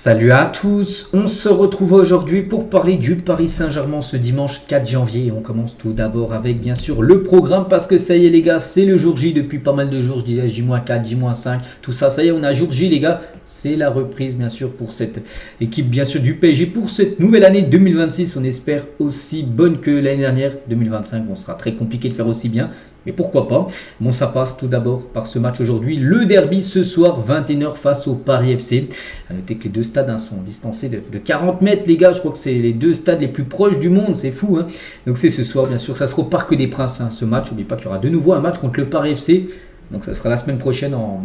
Salut à tous, on se retrouve aujourd'hui pour parler du Paris Saint-Germain ce dimanche 4 janvier et on commence tout d'abord avec bien sûr le programme parce que ça y est les gars, c'est le jour J depuis pas mal de jours, je disais J-4, J-5, tout ça, ça y est on a jour J les gars, c'est la reprise bien sûr pour cette équipe bien sûr du PSG pour cette nouvelle année 2026, on espère aussi bonne que l'année dernière, 2025, bon sera très compliqué de faire aussi bien. Mais pourquoi pas? Bon, ça passe tout d'abord par ce match aujourd'hui. Le derby ce soir, 21h face au Paris FC. À noter que les deux stades sont distancés de 40 mètres, les gars. Je crois que c'est les deux stades les plus proches du monde. C'est fou. Donc c'est ce soir, bien sûr. Ça sera au Parc des Princes, ce match. N'oubliez pas qu'il y aura de nouveau un match contre le Paris FC. Donc ça sera la semaine prochaine en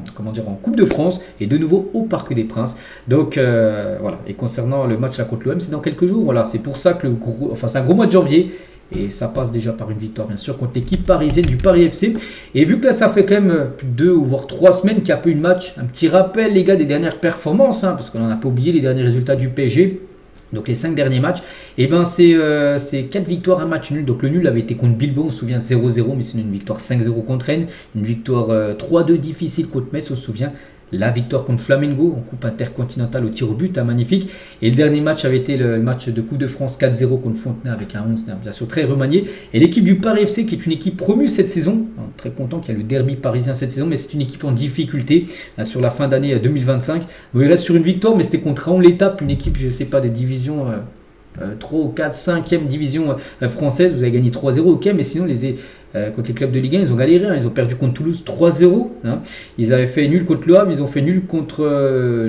Coupe de France et de nouveau au Parc des Princes. Donc voilà. Et concernant le match là contre l'OM, c'est dans quelques jours. Voilà, c'est pour ça que c'est un gros mois de janvier. Et ça passe déjà par une victoire, bien sûr, contre l'équipe parisienne du Paris FC. Et vu que là, ça fait quand même plus de 2 ou voire 3 semaines qu'il y a peu eu de match, un petit rappel, les gars, des dernières performances, parce qu'on n'en a pas oublié les derniers résultats du PSG. Donc les 5 derniers matchs, et ben c'est 4 victoires, un match nul. Donc le nul avait été contre Bilbao, on se souvient 0-0, mais c'est une victoire 5-0 contre Rennes. Une victoire 3-2 difficile contre Metz, on se souvient. La victoire contre Flamengo en coupe intercontinentale au tir au but, magnifique. Et le dernier match avait été le match de Coupe de France 4-0 contre Fontenay avec un 11, bien sûr très remanié. Et l'équipe du Paris FC qui est une équipe promue cette saison, très content qu'il y a le derby parisien cette saison, mais c'est une équipe en difficulté sur la fin d'année 2025. Bon, il reste sur une victoire, mais c'était contre Raon l'étape, une équipe, je ne sais pas, de division 3, 4, 5e division française. Vous avez gagné 3-0, ok, mais sinon contre les clubs de Ligue 1, ils ont galéré. Ils ont perdu contre Toulouse 3-0. Ils avaient fait nul contre Le Havre, ils ont fait nul contre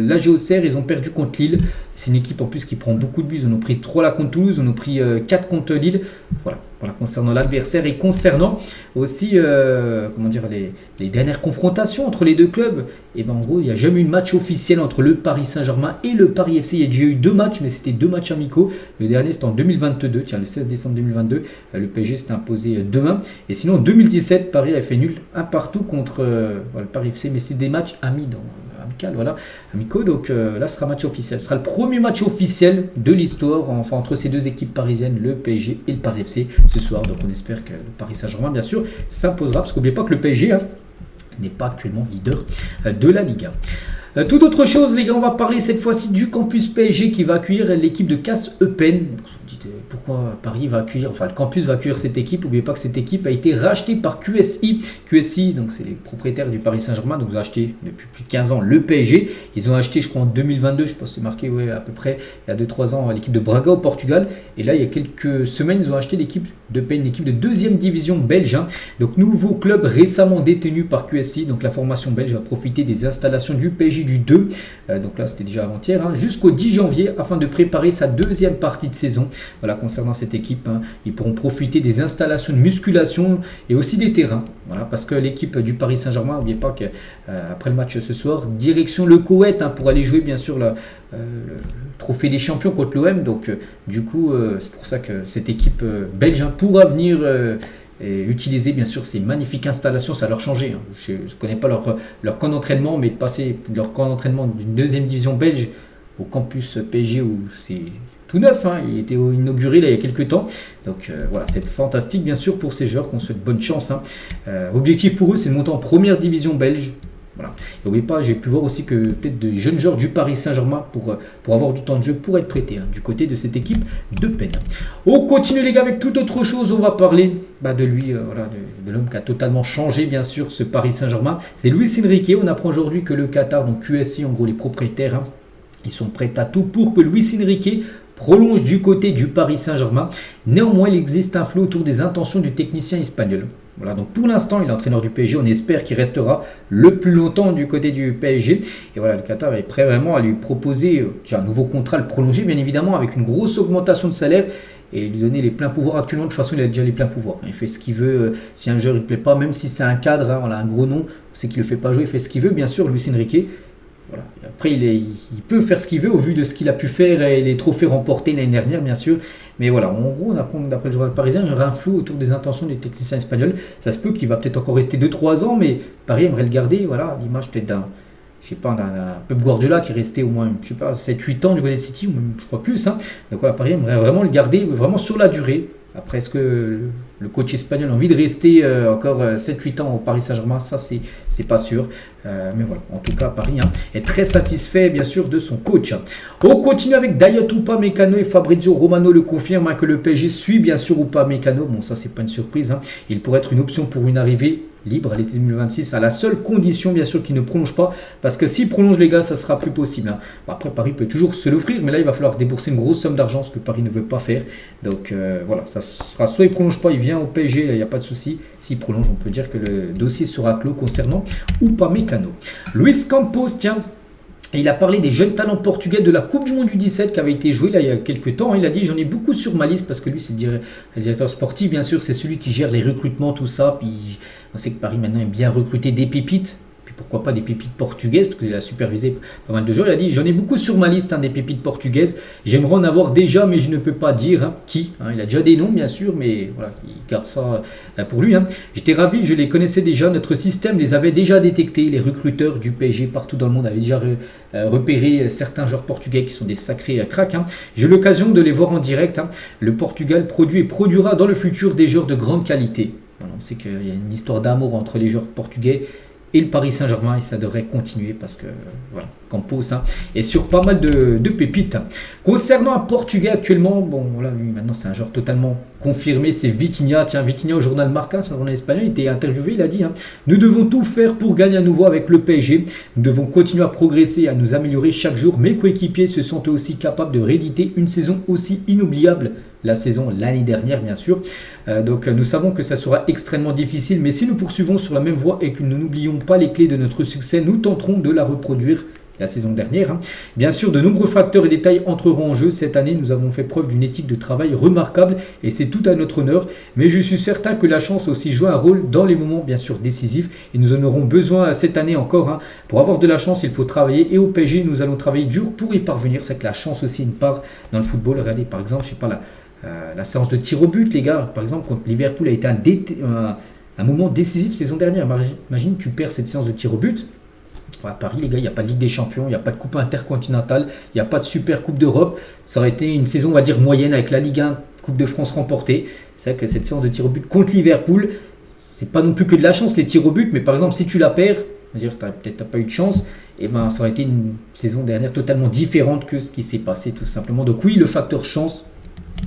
l'AG Auxerre, ils ont perdu contre Lille. C'est une équipe en plus qui prend beaucoup de buts. Ils en ont pris 3 là contre Toulouse, on a pris 4 contre Lille. Voilà concernant l'adversaire et concernant aussi les dernières confrontations entre les deux clubs. Et ben en gros, il n'y a jamais eu de match officiel entre le Paris Saint-Germain et le Paris FC. Il y a déjà eu 2 matchs, mais c'était 2 matchs amicaux. Le dernier c'était en 2022, le 16 décembre 2022. Le PSG s'était imposé 2-1. Et sinon en 2017, Paris avait fait nul 1 partout contre le Paris FC, mais c'est des matchs amicaux. Donc là, ce sera match officiel. Ce sera le premier match officiel de l'histoire entre ces deux équipes parisiennes, le PSG et le Paris FC ce soir. Donc on espère que le Paris Saint-Germain, bien sûr, s'imposera. Parce qu'oubliez pas que le PSG n'est pas actuellement leader de la Ligue 1. Toute autre chose, les gars, on va parler cette fois-ci du campus PSG qui va accueillir l'équipe de Casse Eupen. Pourquoi Paris va accueillir, le campus va accueillir cette équipe. N'oubliez pas que cette équipe a été rachetée par QSI. QSI, donc c'est les propriétaires du Paris Saint-Germain. Donc ils ont acheté depuis plus de 15 ans le PSG. Ils ont acheté, je crois, en 2022, je pense que c'est marqué à peu près, il y a 2-3 ans, l'équipe de Braga au Portugal. Et là, il y a quelques semaines, ils ont acheté l'équipe de Eupen, une équipe de 2e division belge. Donc nouveau club récemment détenu par QSI. Donc la formation belge va profiter des installations du PSG du 2. Donc là, c'était déjà avant-hier, jusqu'au 10 janvier afin de préparer sa 2e partie de saison. Voilà, concernant cette équipe, ils pourront profiter des installations de musculation et aussi des terrains. Voilà, parce que l'équipe du Paris Saint-Germain, n'oubliez pas qu'après le match ce soir, direction le Koweït pour aller jouer bien sûr le trophée des champions contre l'OM. Donc du coup, c'est pour ça que cette équipe belge pourra venir et utiliser bien sûr ces magnifiques installations. Ça va leur changer. Je ne connais pas leur camp d'entraînement, mais de passer de leur camp d'entraînement d'une 2e division belge au campus PSG où c'est tout neuf, il a été inauguré là, il y a quelques temps. Donc voilà, c'est fantastique bien sûr pour ces joueurs qu'on souhaite bonne chance. Objectif pour eux, c'est de monter en première division belge. Voilà. N'oubliez pas, j'ai pu voir aussi que peut-être de jeunes joueurs du Paris Saint-Germain pour avoir du temps de jeu pour être prêtés du côté de cette équipe de Eupen. On continue les gars avec toute autre chose. On va parler de lui, de l'homme qui a totalement changé bien sûr ce Paris Saint-Germain. C'est Luis Enrique. On apprend aujourd'hui que le Qatar, donc QSI en gros les propriétaires, ils sont prêts à tout pour que Luis Enrique prolonge du côté du Paris Saint-Germain. Néanmoins, il existe un flou autour des intentions du technicien espagnol. Voilà, donc pour l'instant, il est entraîneur du PSG. On espère qu'il restera le plus longtemps du côté du PSG. Et voilà, le Qatar est prêt vraiment à lui proposer un nouveau contrat, le prolonger, bien évidemment, avec une grosse augmentation de salaire et lui donner les pleins pouvoirs. Actuellement, de toute façon, il a déjà les pleins pouvoirs. Il fait ce qu'il veut. Si un joueur ne plaît pas, même si c'est un cadre, un gros nom, c'est qu'il ne le fait pas jouer, il fait ce qu'il veut, bien sûr, Luis Enrique. Voilà. Après, il peut faire ce qu'il veut au vu de ce qu'il a pu faire et les trophées remportés l'année dernière, bien sûr. Mais voilà, en gros, on apprend d'après le journal parisien, il y aura un flou autour des intentions des techniciens espagnols. Ça se peut qu'il va peut-être encore rester 2-3 ans, mais Paris aimerait le garder. Voilà, l'image peut-être d'un Pep Guardiola qui est resté au moins, 7-8 ans du côté de City, ou même, je crois plus. Donc voilà, Paris aimerait vraiment le garder, vraiment sur la durée. Après, est-ce que le coach espagnol a envie de rester encore 7-8 ans au Paris Saint-Germain, ça c'est pas sûr. Mais voilà, en tout cas Paris est très satisfait bien sûr de son coach. On continue avec Dayot Upamecano et Fabrizio Romano le confirment que le PSG suit bien sûr Upamecano. Bon, ça c'est pas une surprise. Il pourrait être une option pour une arrivée libre à l'été 2026 à la seule condition bien sûr qu'il ne prolonge pas, parce que s'il prolonge les gars ça sera plus possible. Après Paris peut toujours se l'offrir, mais là il va falloir débourser une grosse somme d'argent, ce que Paris ne veut pas faire. Donc voilà, ça sera soit il prolonge pas, il vient au PSG, il n'y a pas de souci. S'il prolonge, on peut dire que le dossier sera clos concernant Upamecano. Luis Campos, tiens, il a parlé des jeunes talents portugais de la Coupe du Monde U17 qui avait été jouée là il y a quelques temps. Il a dit: j'en ai beaucoup sur ma liste, parce que lui c'est le directeur sportif bien sûr, c'est celui qui gère les recrutements, tout ça. Puis on sait que Paris maintenant aime bien recruter des pépites. Puis pourquoi pas des pépites portugaises, parce qu'il a supervisé pas mal de joueurs. Il a dit: j'en ai beaucoup sur ma liste des pépites portugaises. J'aimerais en avoir déjà, mais je ne peux pas dire qui. Il a déjà des noms bien sûr, mais voilà, il garde ça pour lui. J'étais ravi, je les connaissais déjà. Notre système les avait déjà détectés. Les recruteurs du PSG partout dans le monde avaient déjà repéré certains joueurs portugais qui sont des sacrés cracks. J'ai eu l'occasion de les voir en direct. Le Portugal produit et produira dans le futur des joueurs de grande qualité. Voilà, on sait qu'il y a une histoire d'amour entre les joueurs portugais et le Paris Saint-Germain, et ça devrait continuer, parce que voilà, Campos est sur pas mal de pépites. Concernant un Portugais actuellement, bon voilà, lui maintenant c'est un joueur totalement confirmé, c'est Vitinha. Tiens, Vitinha au journal Marca, sur le journal espagnol, il était interviewé, il a dit: nous devons tout faire pour gagner à nouveau avec le PSG, nous devons continuer à progresser et à nous améliorer chaque jour. Mes coéquipiers se sentent aussi capables de rééditer une saison aussi inoubliable la saison l'année dernière bien sûr. Donc nous savons que ça sera extrêmement difficile, mais si nous poursuivons sur la même voie et que nous n'oublions pas les clés de notre succès, nous tenterons de la reproduire la saison dernière. Bien sûr, de nombreux facteurs et détails entreront en jeu. Cette année, nous avons fait preuve d'une éthique de travail remarquable et c'est tout à notre honneur. Mais je suis certain que la chance a aussi joué un rôle dans les moments bien sûr décisifs, et nous en aurons besoin cette année encore. Pour avoir de la chance, il faut travailler, et au PSG, nous allons travailler dur pour y parvenir. C'est que la chance aussi une part dans le football. Regardez par exemple, je sais pas, la séance de tir au but, les gars, par exemple, contre Liverpool a été un moment décisif saison dernière. Imagine, tu perds cette séance de tir au but. À Paris, les gars, il n'y a pas de Ligue des Champions, il n'y a pas de Coupe intercontinentale, il n'y a pas de Super Coupe d'Europe. Ça aurait été une saison, on va dire, moyenne, avec la Ligue 1, Coupe de France remportée. C'est vrai que cette séance de tir au but contre Liverpool, c'est pas non plus que de la chance, les tirs au but, mais par exemple, si tu la perds, c'est-à-dire que tu n'as pas eu de chance, et ben, ça aurait été une saison dernière totalement différente que ce qui s'est passé, tout simplement. Donc oui, le facteur chance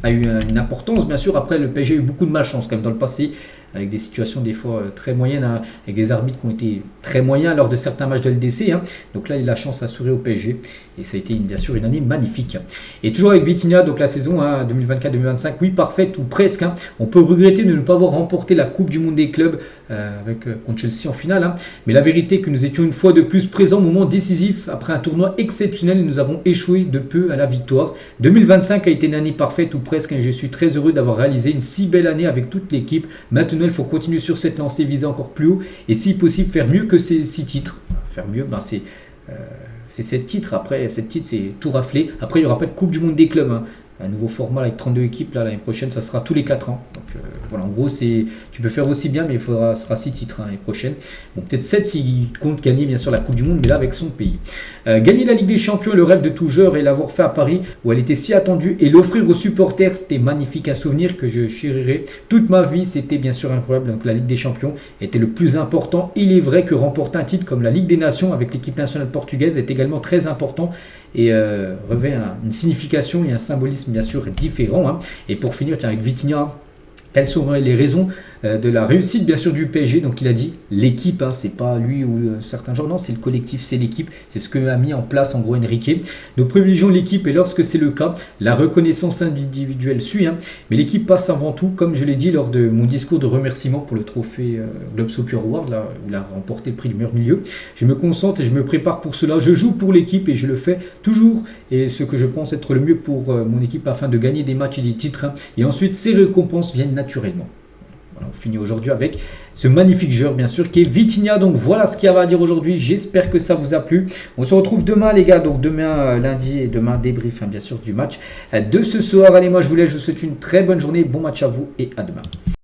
a eu une importance, bien sûr. Après, le PSG a eu beaucoup de malchance quand même dans le passé, avec des situations des fois très moyennes, avec des arbitres qui ont été très moyens lors de certains matchs de LDC. Donc là, il a la chance assurée au PSG, et ça a été bien sûr une année magnifique. Et toujours avec Vitinha, donc la saison 2024-2025, oui, parfaite ou presque. On peut regretter de ne pas avoir remporté la Coupe du Monde des clubs contre Chelsea en finale. Mais la vérité est que nous étions une fois de plus présents au moment décisif. Après un tournoi exceptionnel, nous avons échoué de peu à la victoire. 2025 a été une année parfaite ou presque, et je suis très heureux d'avoir réalisé une si belle année avec toute l'équipe. Maintenant, il faut continuer sur cette lancée, viser encore plus haut, et si possible faire mieux que ces 6 titres. Faire mieux, c'est 7 titres. Après 7 titres, c'est tout raflé. Après, il n'y aura pas de Coupe du Monde des clubs. Un nouveau format avec 32 équipes l'année prochaine, ça sera tous les 4 ans. Donc voilà, en gros, tu peux faire aussi bien, mais ce sera 6 titres l'année prochaine. Bon, peut-être 7 s'il compte gagner bien sûr la Coupe du Monde, mais là avec son pays. Gagner la Ligue des Champions est le rêve de tout joueur, et l'avoir fait à Paris où elle était si attendue, et l'offrir aux supporters, c'était magnifique, un souvenir que je chérirai toute ma vie. C'était bien sûr incroyable. Donc la Ligue des Champions était le plus important. Il est vrai que remporter un titre comme la Ligue des Nations avec l'équipe nationale portugaise est également très important, et revêt une signification et un symbolisme bien sûr différent. Et pour finir, tiens, avec Vitinha, quelles sont les raisons de la réussite bien sûr du PSG? Donc il a dit l'équipe, c'est pas lui ou certains joueurs, non, c'est le collectif, c'est l'équipe, c'est ce que a mis en place en gros Enrique. Nous privilégions l'équipe, et lorsque c'est le cas, la reconnaissance individuelle suit, mais l'équipe passe avant tout, comme je l'ai dit lors de mon discours de remerciement pour le trophée Globe Soccer Award, là où il a remporté le prix du meilleur milieu. Je me concentre et je me prépare pour cela, je joue pour l'équipe et je le fais toujours, et ce que je pense être le mieux pour mon équipe afin de gagner des matchs et des titres, et ensuite ces récompenses viennent naturellement. Voilà, on finit aujourd'hui avec ce magnifique joueur bien sûr qui est Vitinha. Donc voilà ce qu'il y avait à dire aujourd'hui, j'espère que ça vous a plu. On se retrouve demain les gars, donc demain lundi, et demain débrief bien sûr du match de ce soir. Allez, moi je vous laisse, je vous souhaite une très bonne journée, bon match à vous et à demain.